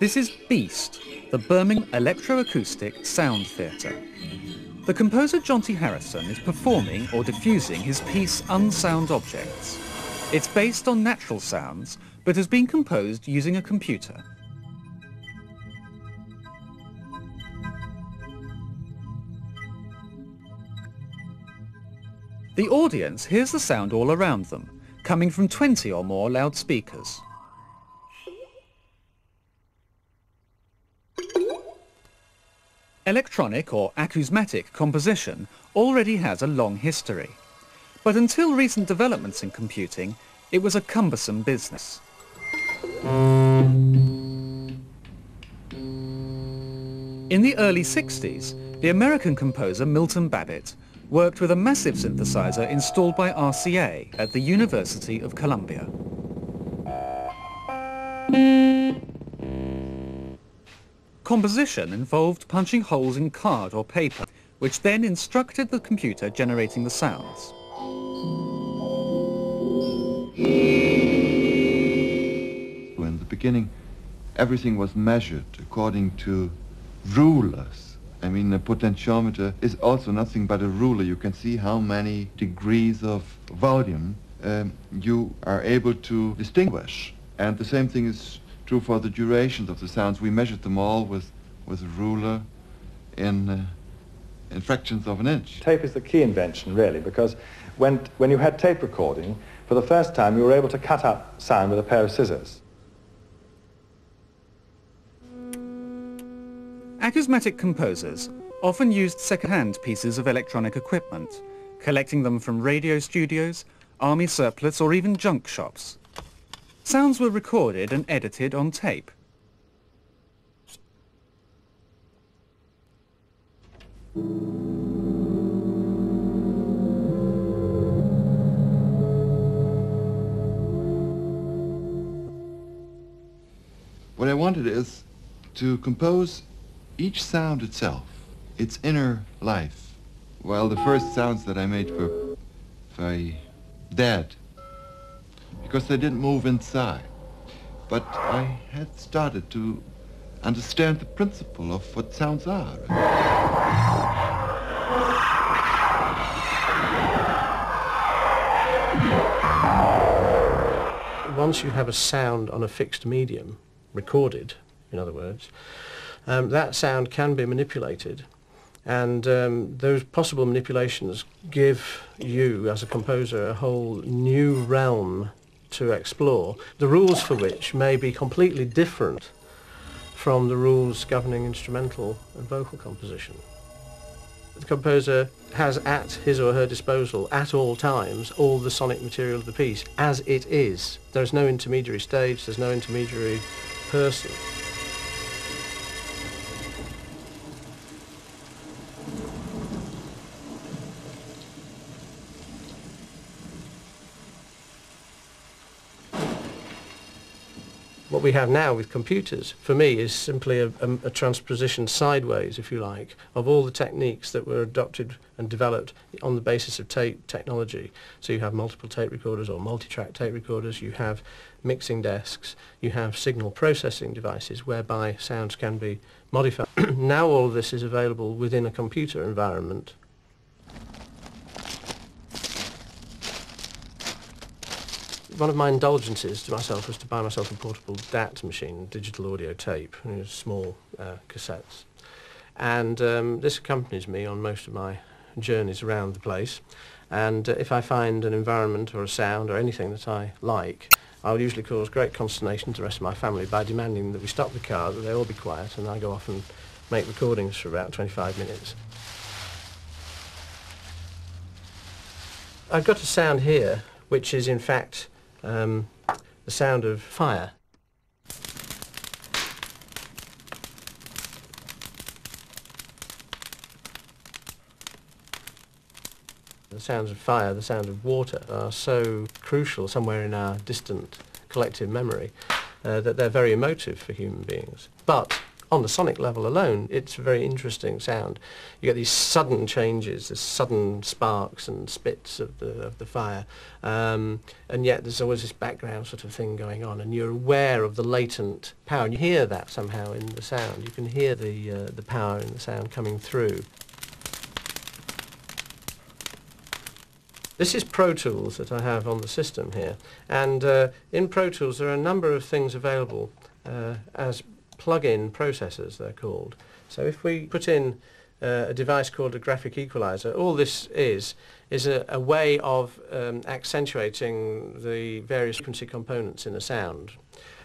This is Beast, the Birmingham Electroacoustic Sound Theatre. The composer John T. Harrison is performing or diffusing his piece Unsound Objects. It's based on natural sounds, but has been composed using a computer. The audience hears the sound all around them, coming from 20 or more loudspeakers. Electronic or acousmatic composition already has a long history, but until recent developments in computing, it was a cumbersome business. In the early 60s, the American composer Milton Babbitt worked with a massive synthesizer installed by RCA at the University of Columbia. Composition involved punching holes in card or paper, which then instructed the computer generating the sounds. In the beginning, everything was measured according to rulers. I mean, a potentiometer is also nothing but a ruler. You can see how many degrees of volume you are able to distinguish. And the same thing is true for the durations of the sounds. We measured them all with a ruler in fractions of an inch. Tape is the key invention, really, because when you had tape recording, for the first time you were able to cut up sound with a pair of scissors. Acousmatic composers often used second-hand pieces of electronic equipment, collecting them from radio studios, army surplus, or even junk shops. Sounds were recorded and edited on tape. What I wanted is to compose each sound itself, its inner life. Well, the first sounds that I made were very dead, because they didn't move inside. But I had started to understand the principle of what sounds are. Once you have a sound on a fixed medium, recorded, in other words, that sound can be manipulated, and those possible manipulations give you, as a composer, a whole new realm to explore, the rules for which may be completely different from the rules governing instrumental and vocal composition. The composer has at his or her disposal, at all times, all the sonic material of the piece as it is. There's no intermediary stage, there's no intermediary person. What we have now with computers, for me, is simply a transposition sideways, if you like, of all the techniques that were adopted and developed on the basis of tape technology. So you have multiple tape recorders or multi-track tape recorders, you have mixing desks, you have signal processing devices whereby sounds can be modified. Now all of this is available within a computer environment. One of my indulgences to myself was to buy myself a portable DAT machine, digital audio tape, small cassettes. And this accompanies me on most of my journeys around the place. And if I find an environment or a sound or anything that I like, I'll usually cause great consternation to the rest of my family by demanding that we stop the car, that they all be quiet, and I go off and make recordings for about 25 minutes. I've got a sound here which is in fact the sound of fire. The sounds of fire, the sound of water are so crucial somewhere in our distant collective memory that they're very emotive for human beings. But on the sonic level alone, it's a very interesting sound. You get these sudden changes, there's sudden sparks and spits of the fire, and yet there's always this background sort of thing going on, and you're aware of the latent power, and you hear that somehow in the sound. You can hear the power in the sound coming through. This is Pro Tools that I have on the system here, and in Pro Tools there are a number of things available as plug-in processors, they're called. So if we put in a device called a graphic equalizer, all this is a way of accentuating the various frequency components in a sound.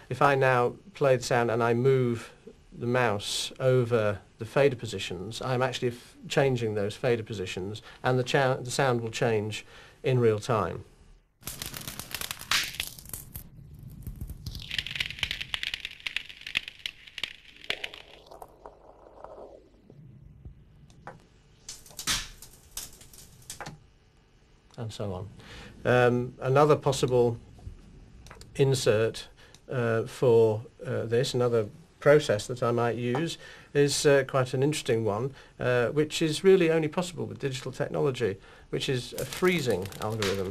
If I now play the sound and I move the mouse over the fader positions, I'm actually changing those fader positions, and the sound will change in real time. And so on. Another possible insert for this, another process that I might use, is quite an interesting one, which is really only possible with digital technology, which is a freezing algorithm.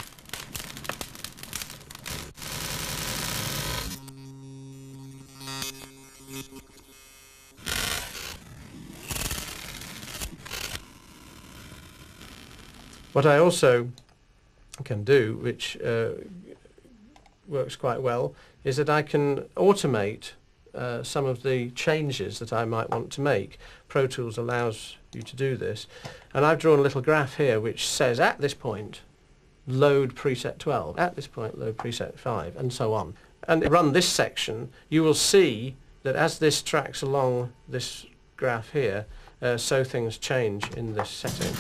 What I also can do, which works quite well, is that I can automate some of the changes that I might want to make. Pro Tools allows you to do this, and I've drawn a little graph here which says at this point load preset 12, at this point load preset 5, and so on. And run this section, you will see that as this tracks along this graph here, so things change in this setting.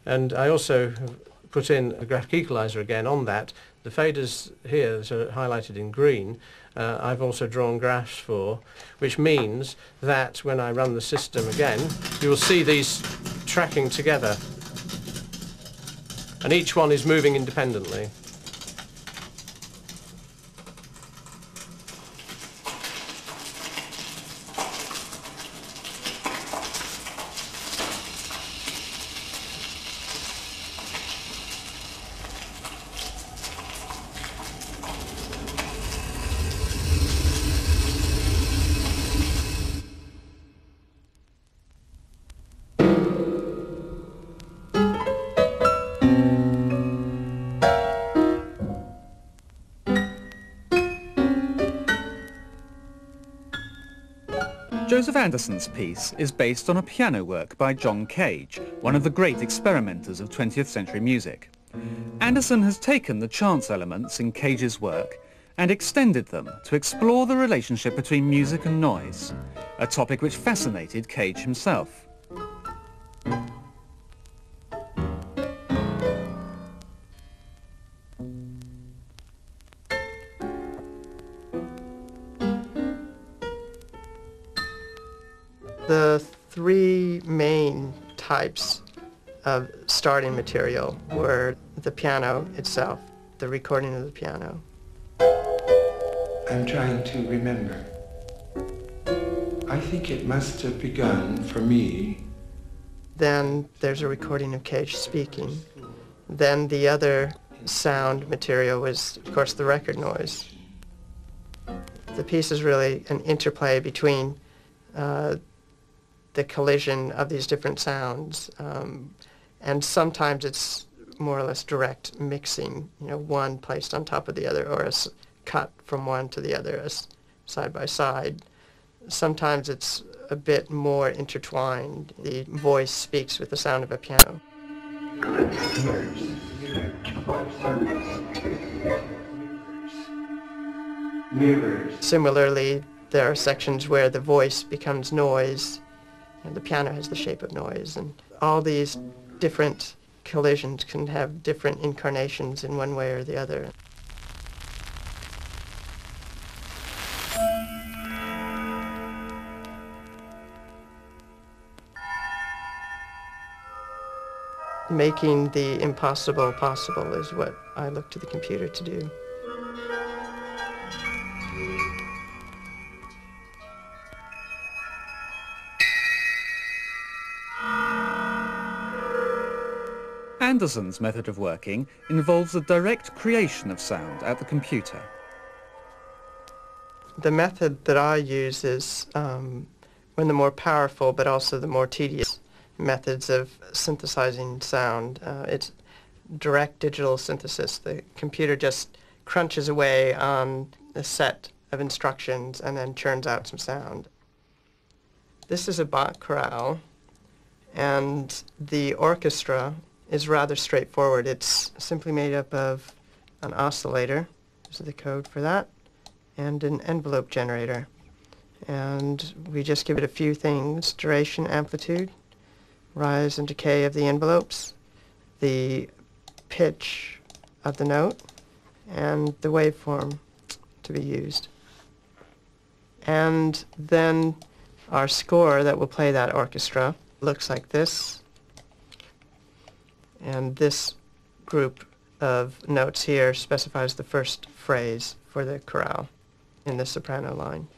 And I also have put in a graphic equalizer again on that. The faders here that are highlighted in green, I've also drawn graphs for, which means that when I run the system again, you will see these tracking together. And each one is moving independently. Joseph Anderson's piece is based on a piano work by John Cage, one of the great experimenters of 20th century music. Anderson has taken the chance elements in Cage's work and extended them to explore the relationship between music and noise, a topic which fascinated Cage himself. The three main types of starting material were the piano itself, the recording of the piano. I'm trying to remember. I think it must have begun for me. Then there's a recording of Cage speaking. Then the other sound material was, of course, the record noise. The piece is really an interplay between the collision of these different sounds, and sometimes it's more or less direct mixing, you know, one placed on top of the other, or a cut from one to the other as side by side. Sometimes it's a bit more intertwined. The voice speaks with the sound of a piano. Mirrors. Similarly, there are sections where the voice becomes noise, and the piano has the shape of noise, and all these different collisions can have different incarnations in one way or the other. Making the impossible possible is what I look to the computer to do. Anderson's method of working involves the direct creation of sound at the computer. The method that I use is one of the more powerful but also the more tedious methods of synthesizing sound. It's direct digital synthesis. The computer just crunches away on a set of instructions and then churns out some sound. This is a Bach chorale, and the orchestra is rather straightforward. It's simply made up of an oscillator, this is the code for that, and an envelope generator. And we just give it a few things: duration, amplitude, rise and decay of the envelopes, the pitch of the note, and the waveform to be used. And then our score that will play that orchestra looks like this. And this group of notes here specifies the first phrase for the chorale in the soprano line.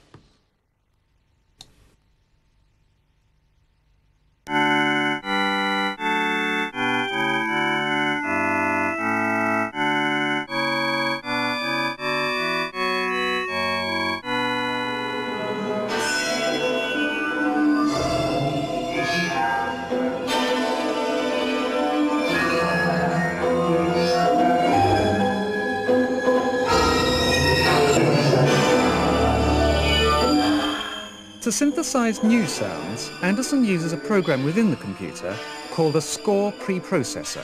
To synthesize new sounds, Anderson uses a program within the computer called a score preprocessor.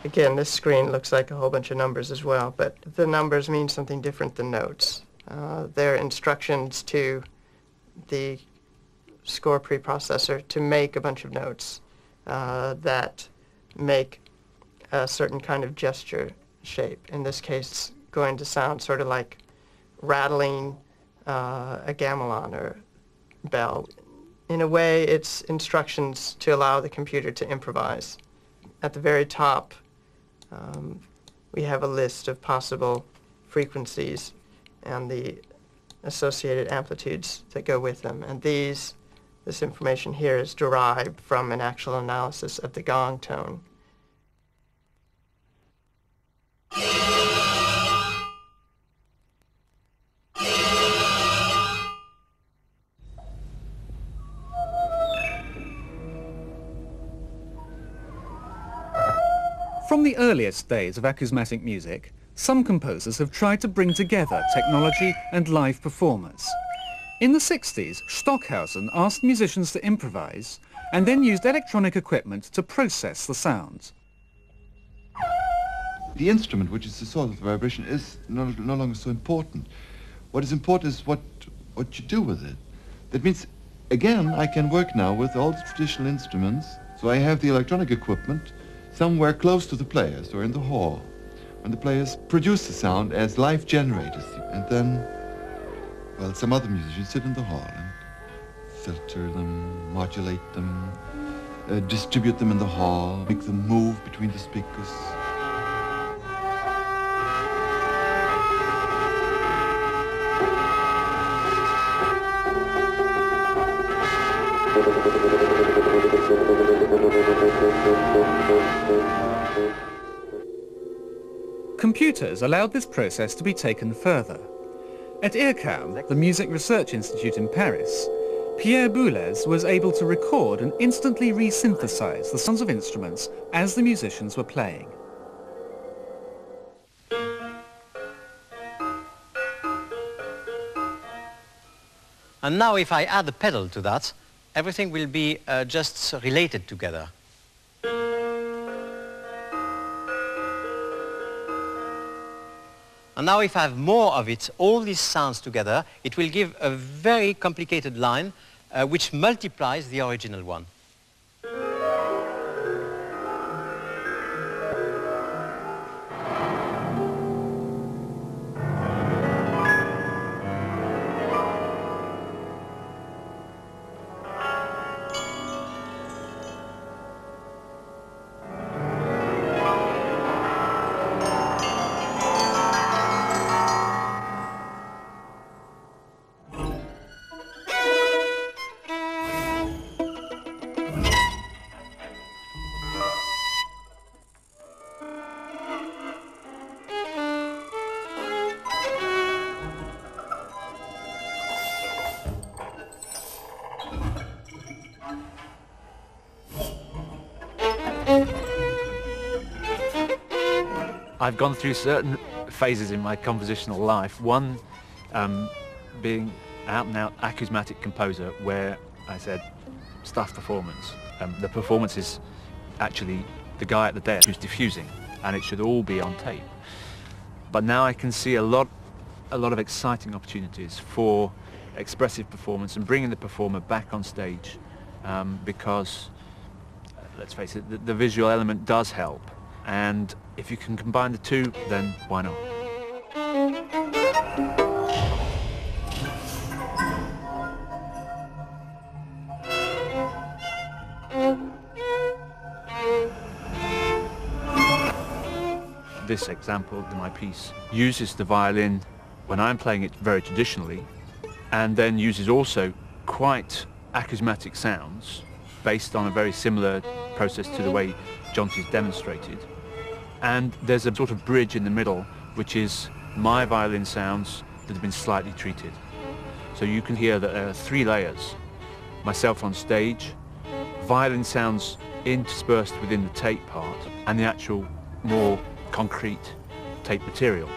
Again, this screen looks like a whole bunch of numbers as well, but the numbers mean something different than notes. They're instructions to the score preprocessor to make a bunch of notes that make a certain kind of gesture shape. In this case, it's going to sound sort of like rattling a gamelan or bell. In a way, it's instructions to allow the computer to improvise. At the very top, we have a list of possible frequencies and the associated amplitudes that go with them. And this information here is derived from an actual analysis of the gong tone. From the earliest days of acousmatic music, some composers have tried to bring together technology and live performers. In the 60s, Stockhausen asked musicians to improvise and then used electronic equipment to process the sounds. The instrument, which is the source of the vibration, is no longer so important. What is important is what you do with it. That means, again, I can work now with all the traditional instruments, so I have the electronic equipment somewhere close to the players or in the hall, when the players produce the sound as live generators. And then, well, some other musicians sit in the hall and filter them, modulate them, distribute them in the hall, make them move between the speakers. Computers allowed this process to be taken further. At IRCAM, the Music Research Institute in Paris, Pierre Boulez was able to record and instantly resynthesize the sounds of instruments as the musicians were playing. And now if I add a pedal to that, everything will be just related together. And now if I have more of it, all these sounds together, it will give a very complicated line which multiplies the original one. I've gone through certain phases in my compositional life. One being out and out acousmatic composer, where I said stuff performance. The performance is actually the guy at the desk who's diffusing, and it should all be on tape. But now I can see a lot of exciting opportunities for expressive performance and bringing the performer back on stage, because let's face it, the visual element does help, and if you can combine the two, then why not? This example in my piece uses the violin when I'm playing it very traditionally, and then uses also quite acousmatic sounds based on a very similar process to the way Jonty's demonstrated. And there's a sort of bridge in the middle, which is my violin sounds that have been slightly treated. So you can hear that there are 3 layers. Myself on stage, violin sounds interspersed within the tape part, and the actual more concrete tape material.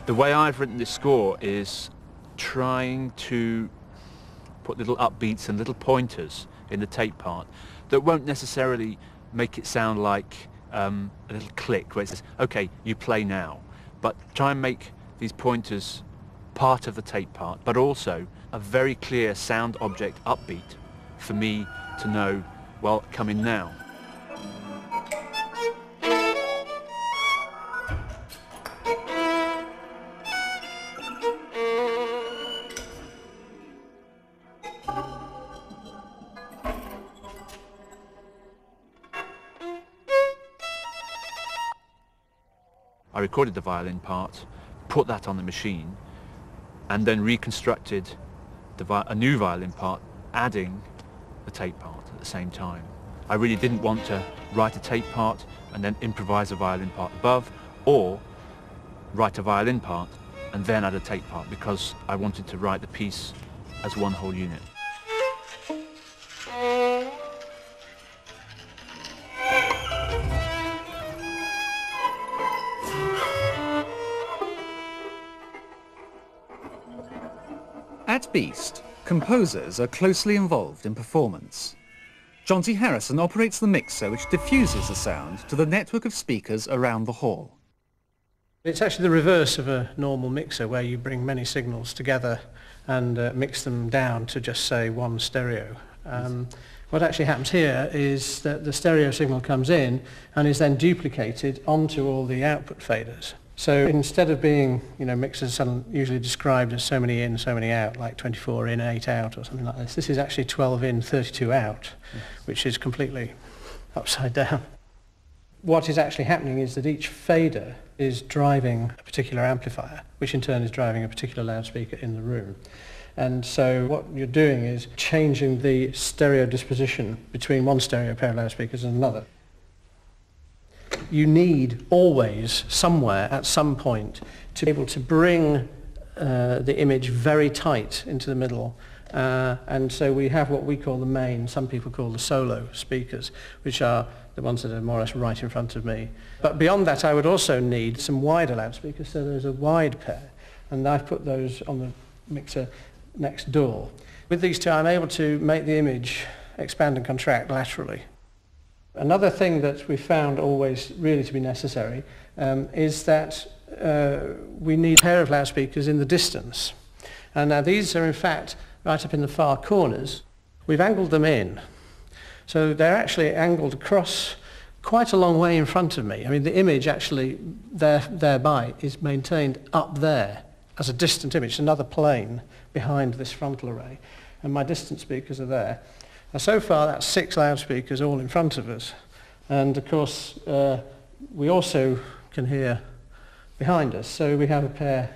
The way I've written this score is trying to put little upbeats and little pointers in the tape part that won't necessarily make it sound like a little click where it says, okay, you play now. But try and make these pointers part of the tape part, but also a very clear sound object upbeat for me to know, well, come in now. I recorded the violin part, put that on the machine, and then reconstructed a new violin part, adding the tape part at the same time. I really didn't want to write a tape part and then improvise a violin part above, or write a violin part and then add a tape part, because I wanted to write the piece as one whole unit. At Beast, composers are closely involved in performance. Jonty Harrison operates the mixer which diffuses the sound to the network of speakers around the hall. It's actually the reverse of a normal mixer, where you bring many signals together and mix them down to just, say, one stereo. What actually happens here is that the stereo signal comes in and is then duplicated onto all the output faders. So instead of being, mixers usually described as so many in, so many out, like 24 in, 8 out or something like this is actually 12 in, 32 out, which is completely upside down. What is actually happening is that each fader is driving a particular amplifier, which in turn is driving a particular loudspeaker in the room. And so what you're doing is changing the stereo disposition between one stereo pair of loudspeakers and another. You need always, somewhere, at some point, to be able to bring the image very tight into the middle. And so we have what we call the main, some people call the solo speakers, which are the ones that are more or less right in front of me. But beyond that, I would also need some wider loudspeakers, so there's a wide pair. And I've put those on the mixer next door. With these two, I'm able to make the image expand and contract laterally. Another thing that we found always really to be necessary is that we need a pair of loudspeakers in the distance. And now these are in fact right up in the far corners. We've angled them in. So they're actually angled across quite a long way in front of me. I mean, the image actually thereby is maintained up there as a distant image, another plane behind this frontal array. And my distant speakers are there. Now, so far, that's 6 loudspeakers all in front of us. And, of course, we also can hear behind us, so we have a pair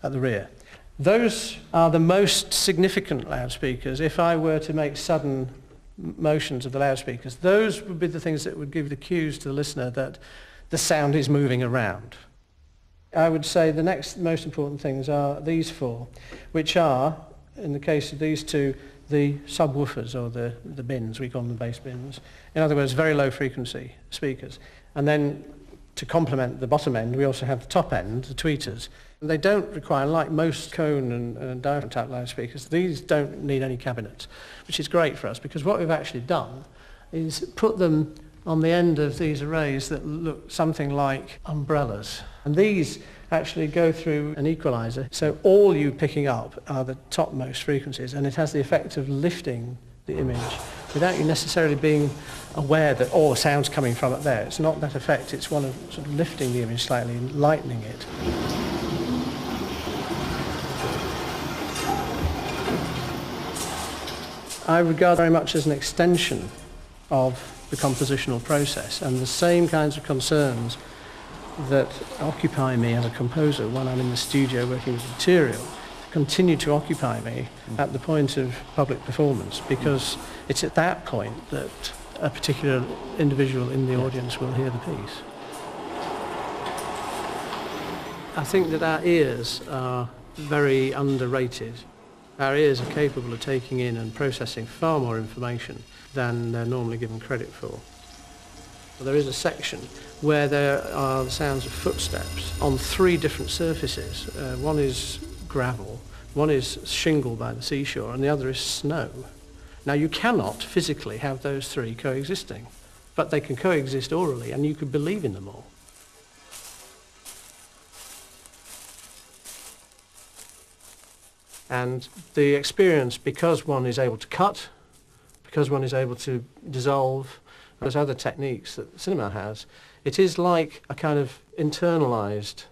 at the rear. Those are the most significant loudspeakers. If I were to make sudden motions of the loudspeakers, those would be the things that would give the cues to the listener that the sound is moving around. I would say the next most important things are these four, which are, in the case of these two, the subwoofers, or the bins, we call them the bass bins. In other words, very low frequency speakers. And then to complement the bottom end, we also have the top end, the tweeters. And they don't require, like most cone and diaphragm type loudspeakers, these don't need any cabinets, which is great for us, because what we've actually done is put them on the end of these arrays that look something like umbrellas. And these actually go through an equalizer, so all you're picking up are the topmost frequencies, and it has the effect of lifting the image without you necessarily being aware that all the sound's coming from up there. It's not that effect, it's one of sort of lifting the image slightly and lightening it. I regard very much as an extension of the compositional process, and the same kinds of concerns that occupy me as a composer when I'm in the studio working with material continue to occupy me at the point of public performance, because it's at that point that a particular individual in the audience will hear the piece. I think that our ears are very underrated. Our ears are capable of taking in and processing far more information than they're normally given credit for. There is a section where there are the sounds of footsteps on 3 different surfaces. One is gravel, one is shingle by the seashore, and the other is snow. Now, you cannot physically have those 3 coexisting, but they can coexist orally, and you could believe in them all. And the experience, because one is able to cut, because one is able to dissolve, those other techniques that cinema has, it is like a kind of internalized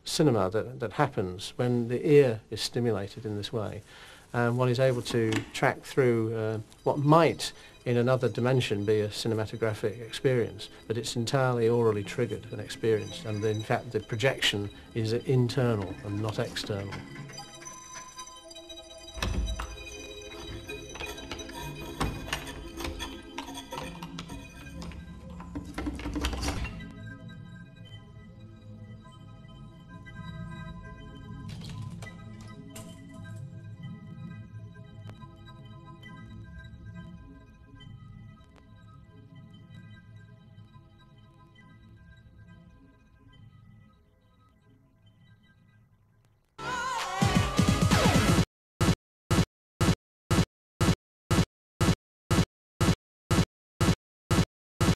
cinema that happens when the ear is stimulated in this way. And one is able to track through what might, in another dimension, be a cinematographic experience, but it's entirely orally triggered and experienced, and in fact the projection is internal and not external.